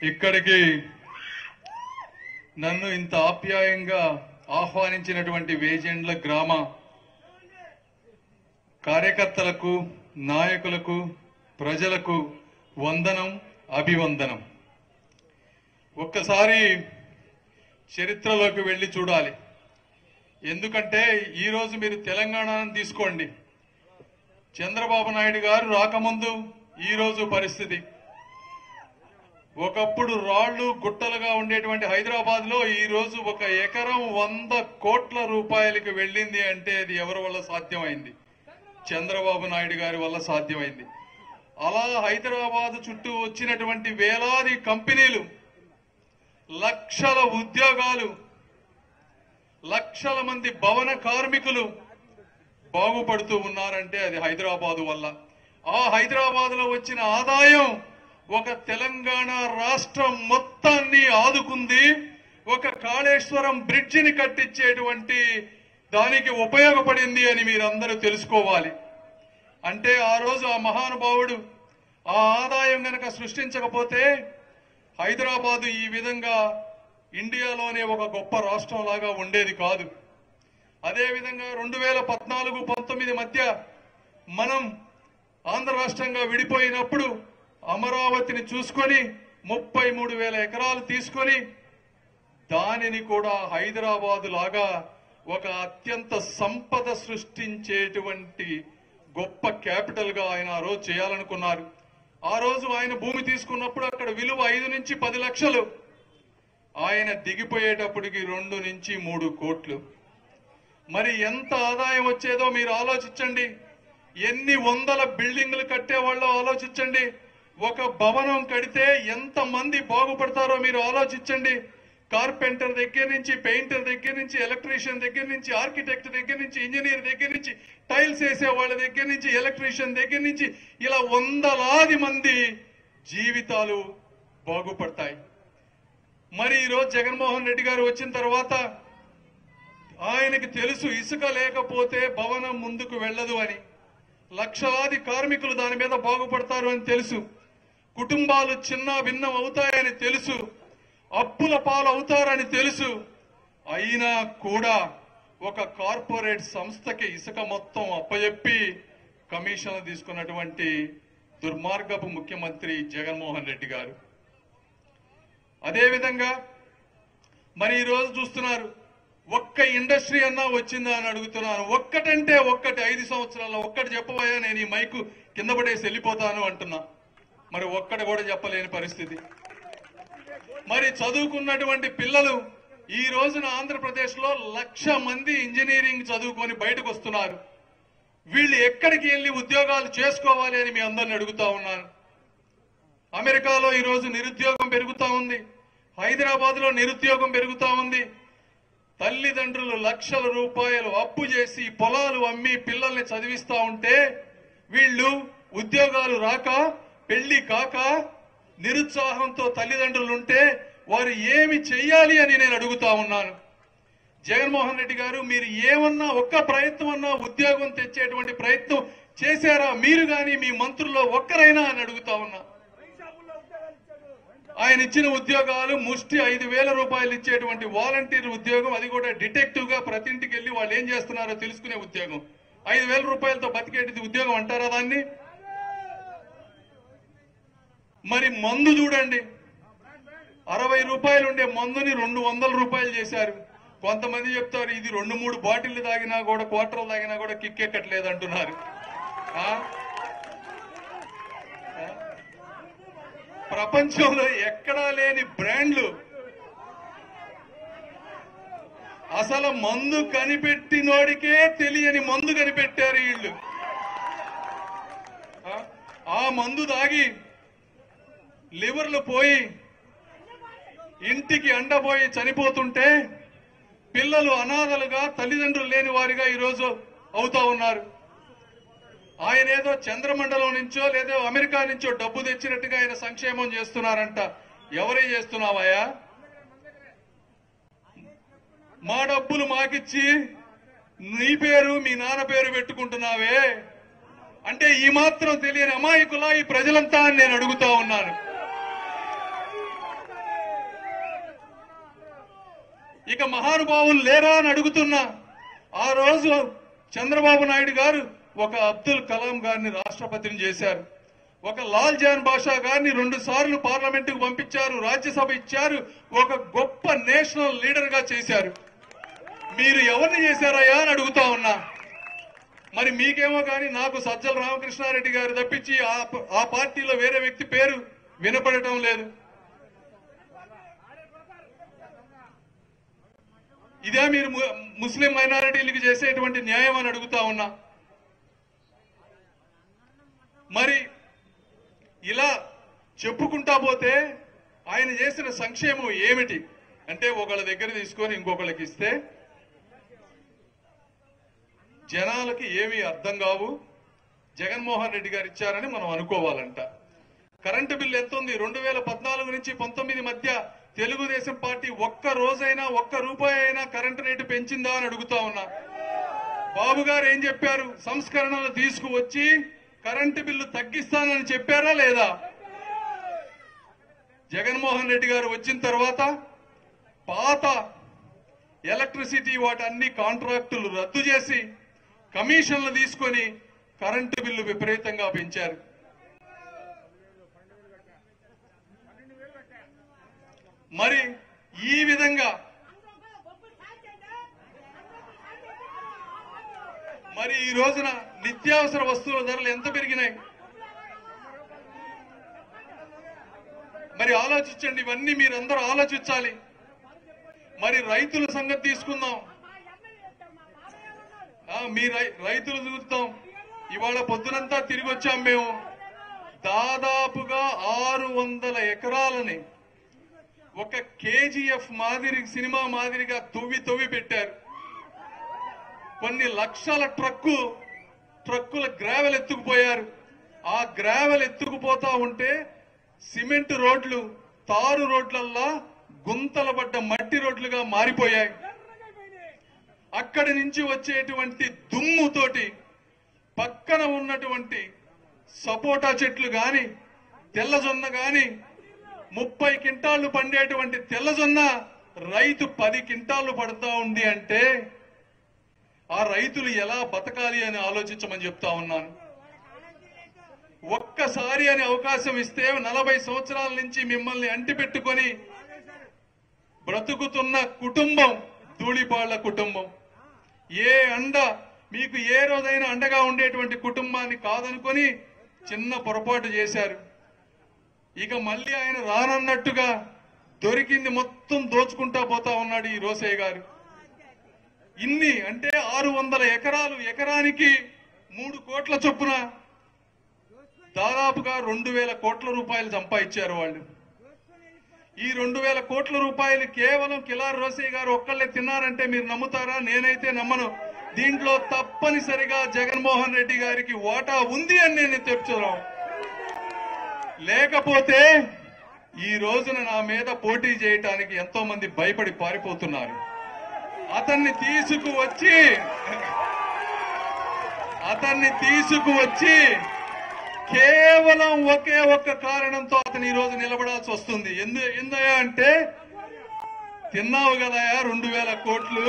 ఇక్కడికి నన్ను ఇంత ఆప్యాయంగా ఆహ్వానించినటువంటి వేజెండ్ల గ్రామ కార్యకర్తలకు, నాయకులకు, ప్రజలకు వందనం, అభివందనం. ఒక్కసారి చరిత్రలోకి వెళ్లి చూడాలి. ఎందుకంటే ఈరోజు మీరు తెలంగాణను తీసుకోండి. చంద్రబాబు నాయుడు గారు రాకముందు ఈరోజు పరిస్థితి, ఒకప్పుడు రాళ్లు గుట్టలుగా ఉండేటువంటి హైదరాబాద్ లో ఈరోజు ఒక ఎకరం 100 కోట్ల రూపాయలకి వెళ్ళింది అంటే అది ఎవరి వల్ల సాధ్యమైంది? చంద్రబాబు నాయుడు గారి వల్ల సాధ్యమైంది. అలా హైదరాబాద్ చుట్టూ వచ్చినటువంటి వేలాది కంపెనీలు, లక్షల ఉద్యోగాలు, లక్షల మంది భవన కార్మికులు బాగుపడుతూ ఉన్నారంటే అది హైదరాబాదు వల్ల. ఆ హైదరాబాద్ లో వచ్చిన ఆదాయం ఒక తెలంగాణ రాష్ట్రం మొత్తాన్ని ఆదుకుంది. ఒక కాళేశ్వరం బ్రిడ్జిని కట్టించేటువంటి దానికి ఉపయోగపడింది అని మీరందరూ తెలుసుకోవాలి. అంటే ఆ రోజు ఆ మహానుభావుడు ఆ ఆదాయం గనక సృష్టించకపోతే హైదరాబాదు ఈ విధంగా ఇండియాలోనే ఒక గొప్ప రాష్ట్రంలాగా ఉండేది కాదు. అదేవిధంగా 2014-19 మధ్య మనం ఆంధ్ర రాష్ట్రంగా విడిపోయినప్పుడు అమరావతిని చూసుకొని 33,000 ఎకరాలు తీసుకొని దానిని కూడా హైదరాబాదు లాగా ఒక అత్యంత సంపద సృష్టించేటువంటి గొప్ప క్యాపిటల్ గా ఆయన ఆ రోజు చేయాలనుకున్నారు. ఆ రోజు ఆయన భూమి తీసుకున్నప్పుడు అక్కడ విలువ 5 నుంచి 10 లక్షలు. ఆయన దిగిపోయేటప్పటికి 2 నుంచి 3 కోట్లు. మరి ఎంత ఆదాయం వచ్చేదో మీరు ఆలోచించండి. ఎన్ని వందల బిల్డింగ్లు కట్టేవాళ్ళో ఆలోచించండి. ఒక భవనం కడితే ఎంత మంది బాగుపడతారో మీరు ఆలోచించండి. కార్పెంటర్ దగ్గర నుంచి, పెయింటర్ దగ్గర నుంచి, ఎలక్ట్రీషియన్ దగ్గర నుంచి, ఆర్కిటెక్ట్ దగ్గర నుంచి, ఇంజనీర్ దగ్గర నుంచి, టైల్స్ వేసే వాళ్ళ దగ్గర నుంచి, ఎలక్ట్రీషియన్ దగ్గర నుంచి, ఇలా వందలాది మంది జీవితాలు బాగుపడతాయి. మరి ఈరోజు జగన్మోహన్ రెడ్డి గారు వచ్చిన తర్వాత ఆయనకి తెలుసు ఇసుక లేకపోతే భవనం ముందుకు వెళ్ళదు అని. లక్షలాది కార్మికులు దాని మీద బాగుపడతారు అని తెలుసు. కుటుంబాలు చిన్న భిన్నం అవుతాయని తెలుసు. అప్పుల పాలు అవుతారని తెలుసు. అయినా కూడా ఒక కార్పొరేట్ సంస్థకి ఇసుక మొత్తం అప్పచెప్పి కమిషన్లు తీసుకున్నటువంటి దుర్మార్గపు ముఖ్యమంత్రి జగన్మోహన్ రెడ్డి గారు. అదేవిధంగా మరి ఈరోజు చూస్తున్నారు, ఒక్క ఇండస్ట్రీ అన్నా వచ్చిందా అని అడుగుతున్నాను. ఒక్కటంటే ఒక్కటి, 5 సంవత్సరాల్లో ఒక్కటి చెప్పబోయా, నేను ఈ మైకు కింద పడేసి వెళ్ళిపోతాను అంటున్నా. మరి ఒక్కటి కూడా చెప్పలేని పరిస్థితి. మరి చదువుకున్నటువంటి పిల్లలు ఈ రోజున ఆంధ్రప్రదేశ్ లో 1,00,000 మంది ఇంజనీరింగ్ చదువుకొని బయటకు వస్తున్నారు. వీళ్ళు ఎక్కడికి వెళ్లి ఉద్యోగాలు చేసుకోవాలి అని మీ అందరిని అడుగుతా ఉన్నాను. అమెరికాలో ఈ రోజు నిరుద్యోగం పెరుగుతా ఉంది. హైదరాబాద్ లో నిరుద్యోగం పెరుగుతా ఉంది. తల్లిదండ్రులు లక్షల రూపాయలు అప్పు చేసి పొలాలు అమ్మి పిల్లల్ని చదివిస్తా ఉంటే వీళ్ళు ఉద్యోగాలు రాక, పెళ్లి కాక, నిరుత్సాహంతో తల్లిదండ్రులుంటే వారు ఏమి చెయ్యాలి అని నేను అడుగుతా ఉన్నాను. జగన్మోహన్ రెడ్డి గారు, మీరు ఏమన్నా ఒక్క ప్రయత్నం అన్నా ఉద్యోగం తెచ్చేటువంటి ప్రయత్నం చేశారా? మీరు గాని మీ మంత్రుల్లో ఒక్కరైనా అని అడుగుతా ఉన్నా. ఆయన ఇచ్చిన ఉద్యోగాలు ముష్టి 5,000 రూపాయలు ఇచ్చేటువంటి వాలంటీర్ ఉద్యోగం, అది కూడా డిటెక్టివ్ గా ప్రతి ఇంటికి వెళ్లి వాళ్ళు ఏం చేస్తున్నారో తెలుసుకునే ఉద్యోగం. 5,000 రూపాయలతో బతికేటిది ఉద్యోగం అంటారా దాన్ని? మరి మందు చూడండి, 60 రూపాయలు ఉండే మందుని 200 రూపాయలు చేశారు. కొంతమంది చెప్తారు ఇది 2-3 బాటిళ్లు తాగినా కూడా, క్వార్టర్లు తాగినా కూడా కిక్కెక్కట్లేదు అంటున్నారు. ప్రపంచంలో ఎక్కడా లేని బ్రాండ్లు, అసలు మందు కనిపెట్టినోడికే తెలియని మందు కనిపెట్టారు వీళ్ళు. ఆ మందు తాగి లివర్లు పోయి ఇంటికి అండబోయి చనిపోతుంటే పిల్లలు అనాథలుగా, తల్లిదండ్రులు లేని వారిగా ఈరోజు అవుతా ఉన్నారు. ఆయన ఏదో చంద్రమండలం నుంచో లేదో అమెరికా నుంచో డబ్బు తెచ్చినట్టుగా ఆయన సంక్షేమం చేస్తున్నారంట. ఎవరే చేస్తున్నావయ్యా? మా డబ్బులు మాకిచ్చి నీ పేరు మీ నాన్న పేరు పెట్టుకుంటున్నావే అంటే ఈ మాత్రం తెలియని అమాయకులా ఈ ప్రజలంతా అని నేను అడుగుతా ఉన్నాను. ఇక మహానుభావులు లేరా అని అడుగుతున్నా. ఆ రోజు చంద్రబాబు నాయుడు గారు ఒక అబ్దుల్ కలాం గారిని రాష్ట్రపతిని చేశారు. ఒక లాల్ జాన్ బాషా గారిని 2 సార్లు పార్లమెంటుకు పంపించారు, రాజ్యసభ ఇచ్చారు, ఒక గొప్ప నేషనల్ లీడర్ గా చేశారు. మీరు ఎవరిని చేశారయ్యా అని అడుగుతా ఉన్నా. మరి మీకేమో కానీ నాకు సజ్జల రామకృష్ణారెడ్డి గారు తప్పించి ఆ పార్టీలో వేరే వ్యక్తి పేరు వినపడటం లేదు. ఇదే మీరు ముస్లిం మైనారిటీలకు చేసేటువంటి న్యాయం అని అడుగుతా ఉన్నా. మరి ఇలా చెప్పుకుంటా పోతే ఆయన చేసిన సంక్షేమం ఏమిటి అంటే, ఒకళ్ళ దగ్గర తీసుకొని ఇంకొకళ్ళకి ఇస్తే జనాలకి ఏమీ అర్థం కావు. జగన్మోహన్ రెడ్డి గారు ఇచ్చారని మనం అనుకోవాలంట. కరెంటు బిల్లు ఎంత ఉంది? 2014 నుంచి 19 మధ్య తెలుగుదేశం పార్టీ ఒక్క రోజైనా ఒక్క రూపాయి అయినా కరెంటు రేటు పెంచిందా అని అడుగుతా ఉన్నా. బాబు గారు ఏం చెప్పారు? సంస్కరణలు తీసుకువచ్చి కరెంటు బిల్లు తగ్గిస్తానని చెప్పారా లేదా? జగన్మోహన్ రెడ్డి గారు వచ్చిన తర్వాత పాత ఎలక్ట్రిసిటీ వాటన్ని కాంట్రాక్టులు రద్దు చేసి కమిషన్లు తీసుకొని కరెంటు బిల్లు విపరీతంగా పెంచారు. మరి ఈ విధంగా మరి ఈ రోజున నిత్యావసర వస్తువుల ధరలు ఎంత పెరిగినాయి? మరి ఆలోచించండి. ఇవన్నీ మీరందరూ ఆలోచించాలి. మరి రైతుల సంగతి తీసుకుందాం. మీ రైతులు చూద్దాం. ఇవాళ పొద్దునంతా తిరిగి వచ్చాం మేము. దాదాపుగా 600 ఎకరాలని ఒక కేజీఎఫ్ మాదిరి సినిమా మాదిరిగా తవ్వి పెట్టారు. కొన్ని లక్షల ట్రక్కుల గ్రావెల్ ఎత్తుకుపోయారు. ఆ గ్రావెల్ ఎత్తుకుపోతా ఉంటే సిమెంట్ రోడ్లు తారు రోడ్లల్లా గుంతల పడ్డ మట్టి రోడ్లుగా మారిపోయాయి. అక్కడి నుంచి వచ్చేటువంటి దుమ్ముతోటి పక్కన ఉన్నటువంటి సపోటా చెట్లు గాని తెల్లజొన్న గాని 30 క్వింటాళ్లు పండేటువంటి తెల్లజొన్న రైతు 10 క్వింటాళ్లు పడతా ఉంది అంటే ఆ రైతులు ఎలా బతకాలి అని ఆలోచించమని చెప్తా ఉన్నాను. ఒక్కసారి అని అవకాశం ఇస్తే 40 సంవత్సరాల నుంచి మిమ్మల్ని అంటిపెట్టుకొని బ్రతుకుతున్న కుటుంబం ధూళిపాళ్ల కుటుంబం. ఏ అండ మీకు ఏ రోజైనా అండగా ఉండేటువంటి కుటుంబాన్ని కాదనుకొని చిన్న పొరపాటు చేశారు. ఇక మళ్ళీ ఆయన రానన్నట్టుగా దొరికింది మొత్తం దోచుకుంటా పోతా ఉన్నాడు ఈ రోసయ్య గారు. ఇన్ని అంటే 600 ఎకరాలు, ఎకరానికి 3 కోట్ల చొప్పున దాదాపుగా 2000 కోట్ల రూపాయలు సంపాదించారు వాళ్ళు. ఈ 2000 కోట్ల రూపాయలు కేవలం కిలార్ రోసయ్య గారు ఒక్కళ్ళే తిన్నారంటే మీరు నమ్ముతారా? నేనైతే నమ్మను. దీంట్లో తప్పనిసరిగా జగన్మోహన్ రెడ్డి గారికి వాటా ఉంది అని నేను చెప్తున్నాను. లేకపోతే ఈ రోజున నా మీద పోటీ చేయటానికి ఎంతో మంది భయపడి పారిపోతున్నారు. అతన్ని తీసుకువచ్చి కేవలం ఒకే ఒక్క కారణంతో అతను ఈ రోజు నిలబడాల్సి వస్తుంది. ఎందుకయ్యా అంటే తిన్నావు కదయా 2000 కోట్లు,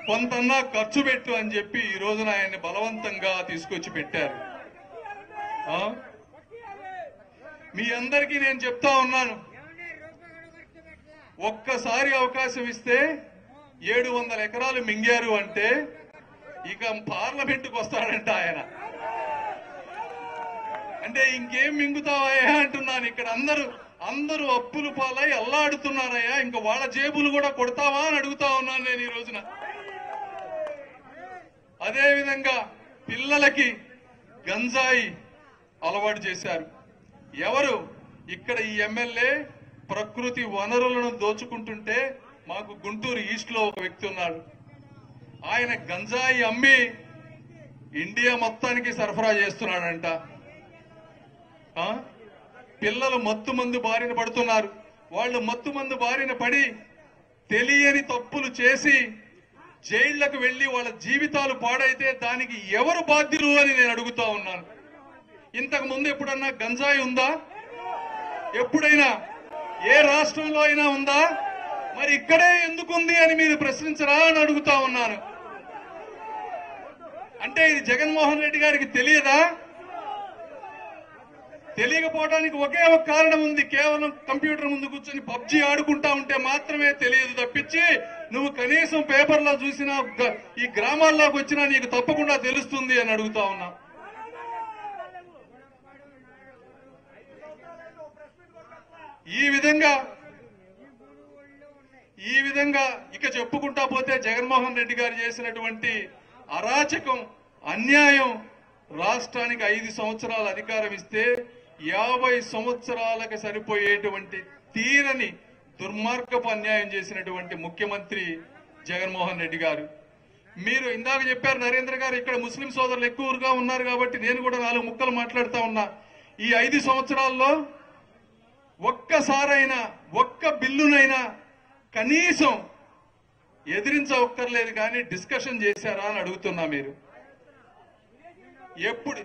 కొంతన్నా ఖర్చు పెట్టు అని చెప్పి ఈ రోజున ఆయన్ని బలవంతంగా తీసుకొచ్చి పెట్టారు. మీ అందరికీ నేను చెప్తా ఉన్నాను, ఒక్కసారి అవకాశం ఇస్తే 700 ఎకరాలు మింగారు అంటే ఇక పార్లమెంటుకు వస్తాడంట ఆయన. అంటే ఇంకేం మింగుతావయ్యా అంటున్నాను. ఇక్కడ అందరూ అప్పులు పాలై అల్లాడుతున్నారయ్యా, ఇంకా వాళ్ళ జేబులు కూడా కొడతావా అని అడుగుతా ఉన్నాను నేను ఈ రోజున. అదేవిధంగా పిల్లలకి గంజాయి అలవాటు చేశారు. ఎవరు? ఇక్కడ ఈ ఎమ్మెల్యే ప్రకృతి వనరులను దోచుకుంటుంటే మాకు గుంటూరు ఈస్ట్ లో ఒక వ్యక్తి ఉన్నాడు. ఆయన గంజాయి అమ్మి ఇండియా మొత్తానికి సరఫరా చేస్తున్నాడంట. పిల్లలు మత్తుమందు బారిన పడుతున్నారు. వాళ్ళు మత్తుమందు బారిన పడి తెలియని తప్పులు చేసి జైళ్లకు వెళ్లి వాళ్ళ జీవితాలు పాడైతే దానికి ఎవరు బాధ్యులు అని నేను అడుగుతా ఉన్నాను. ఇంతకు ముందు ఎప్పుడన్నా గంజాయి ఉందా? ఎప్పుడైనా ఏ రాష్ట్రంలో అయినా ఉందా? మరి ఇక్కడే ఎందుకుంది అని మీరు ప్రశ్నించరా అని అడుగుతా ఉన్నాను. అంటే ఇది జగన్మోహన్ రెడ్డి గారికి తెలియదా? తెలియకపోవడానికి ఒకే ఒక కారణం ఉంది, కేవలం కంప్యూటర్ ముందు కూర్చొని పబ్జీ ఆడుకుంటా ఉంటే మాత్రమే తెలియదు తప్పించి నువ్వు కనీసం పేపర్లో చూసినా ఈ గ్రామాల్లోకి వచ్చినా నీకు తప్పకుండా తెలుస్తుంది అని అడుగుతా ఉన్నా. ఈ విధంగా ఇక చెప్పుకుంటా పోతే జగన్మోహన్ రెడ్డి గారు చేసినటువంటి అరాచకం, అన్యాయం, రాష్ట్రానికి 5 సంవత్సరాల అధికారం ఇస్తే 50 సంవత్సరాలకు సరిపోయేటువంటి తీరని దుర్మార్గపు అన్యాయం చేసినటువంటి ముఖ్యమంత్రి జగన్మోహన్ రెడ్డి గారు. మీరు ఇందాక చెప్పారు నరేంద్ర గారు, ఇక్కడ ముస్లిం సోదరులు ఎక్కువగా ఉన్నారు కాబట్టి నేను కూడా 4 ముక్కలు మాట్లాడుతా ఉన్నా. ఈ 5 సంవత్సరాల్లో ఒక్కసారైనా ఒక్క బిల్లునైనా కనీసం ఎదిరించక్కర్లేదు కానీ డిస్కషన్ చేశారా అని అడుగుతున్నా. మీరు ఎప్పుడు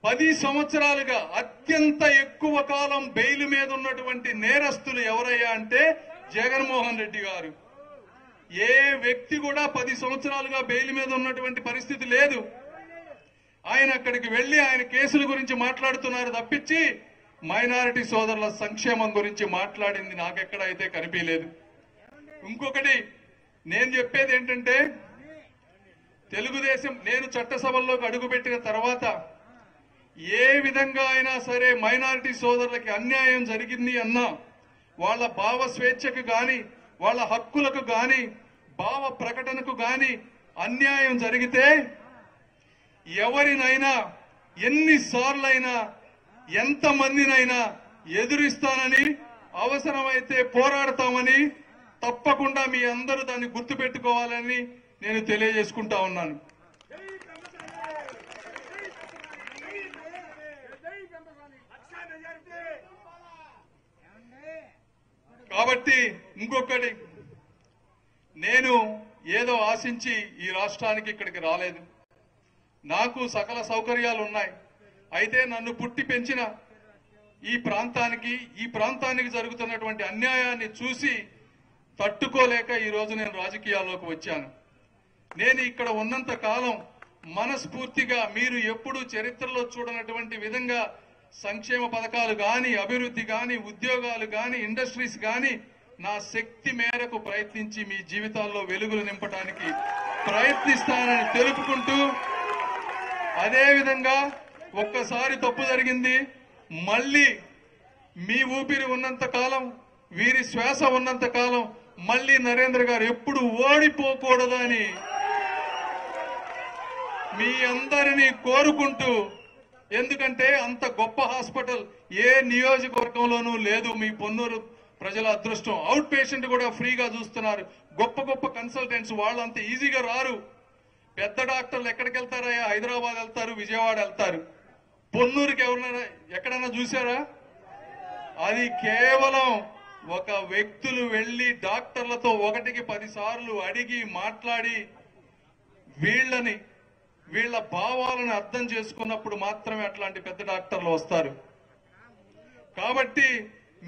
10 సంవత్సరాలుగా అత్యంత ఎక్కువ కాలం బెయిల్ మీద ఉన్నటువంటి నేరస్తులు ఎవరయ్యా అంటే జగన్మోహన్ రెడ్డి గారు. ఏ వ్యక్తి కూడా 10 సంవత్సరాలుగా బెయిల్ మీద ఉన్నటువంటి పరిస్థితి లేదు. ఆయన అక్కడికి వెళ్లి ఆయన కేసుల గురించి మాట్లాడుతున్నారు తప్పించి మైనారిటీ సోదరుల సంక్షేమం గురించి మాట్లాడింది నాకెక్కడైతే కనిపించలేదు. ఇంకొకటి నేను చెప్పేది ఏంటంటే, తెలుగుదేశం నేను చట్టసభల్లోకి అడుగుపెట్టిన తర్వాత ఏ విధంగా అయినా సరే మైనారిటీ సోదరులకి అన్యాయం జరిగింది అన్నా, వాళ్ళ భావ స్వేచ్ఛకు గాని, వాళ్ళ హక్కులకు గాని, భావ ప్రకటనకు గాని అన్యాయం జరిగితే ఎవరినైనా, ఎన్నిసార్లైనా, ఎంతమందినైనా ఎదురిస్తానని, అవసరమైతే పోరాడతామని, తప్పకుండా మీ అందరూ దాన్ని గుర్తుపెట్టుకోవాలని నేను తెలియజేసుకుంటా ఉన్నాను. కాబట్టి ఇంకొకటి, నేను ఏదో ఆశించి ఈ రాష్ట్రానికి ఇక్కడికి రాలేదు. నాకు సకల సౌకర్యాలు ఉన్నాయి. అయితే నన్ను పుట్టి పెంచిన ఈ ప్రాంతానికి జరుగుతున్నటువంటి అన్యాయాన్ని చూసి తట్టుకోలేక ఈ రోజు నేను రాజకీయాల్లోకి వచ్చాను. నేను ఇక్కడ ఉన్నంత కాలం మనస్ఫూర్తిగా మీరు ఎప్పుడూ చరిత్రలో చూడనటువంటి విధంగా సంక్షేమ పథకాలు గాని, అభివృద్ధి గాని, ఉద్యోగాలు గాని, ఇండస్ట్రీస్ గాని నా శక్తి మేరకు ప్రయత్నించి మీ జీవితాల్లో వెలుగులు నింపడానికి ప్రయత్నిస్తానని తెలుపుకుంటూ, అదేవిధంగా ఒక్కసారి తప్పు జరిగింది, మళ్ళీ మీ ఊపిరి ఉన్నంత కాలం, వీరి శ్వాస ఉన్నంత కాలం మళ్ళీ నరేంద్ర గారు ఎప్పుడు ఓడిపోకూడదని మీ అందరినీ కోరుకుంటూ, ఎందుకంటే అంత గొప్ప హాస్పిటల్ ఏ నియోజకవర్గంలోనూ లేదు. మీ పొన్నూరు ప్రజల అదృష్టం. అవుట్ పేషెంట్ కూడా ఫ్రీగా చూస్తున్నారు. గొప్ప గొప్ప కన్సల్టెంట్స్ వాళ్ళు అంత ఈజీగా రారు. పెద్ద డాక్టర్లు ఎక్కడికి వెళ్తారయ్యా? హైదరాబాద్ వెళ్తారు, విజయవాడ వెళ్తారు. పొన్నూరుకి ఎవరన్నా ఎక్కడన్నా చూసారా? అది కేవలం ఒక వ్యక్తులు వెళ్లి డాక్టర్లతో 1కి 10 సార్లు అడిగి మాట్లాడి వీళ్ల భావాలను అర్థం చేసుకున్నప్పుడు మాత్రమే అట్లాంటి పెద్ద డాక్టర్లు వస్తారు. కాబట్టి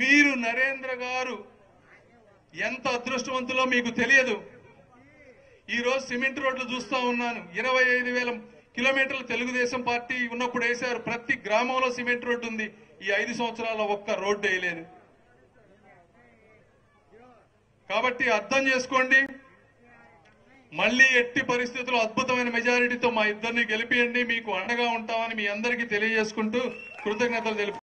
మీరు నరేంద్ర గారు ఎంత అదృష్టవంతులో మీకు తెలియదు. ఈ రోజు సిమెంట్ రోడ్లు చూస్తా ఉన్నాను. 25,000 కిలోమీటర్లు తెలుగుదేశం పార్టీ ఉన్నప్పుడు వేశారు. ప్రతి గ్రామంలో సిమెంట్ రోడ్డు ఉంది. ఈ 5 సంవత్సరాల్లో ఒక్క రోడ్డు వేయలేదు. కాబట్టి అర్థం చేసుకోండి. మళ్లీ ఎట్టి పరిస్థితుల్లో అద్భుతమైన మెజారిటీతో మా ఇద్దరిని గెలిపియండి. మీకు అండగా ఉంటామని మీ అందరికీ తెలియజేసుకుంటూ కృతజ్ఞతలు తెలుపు.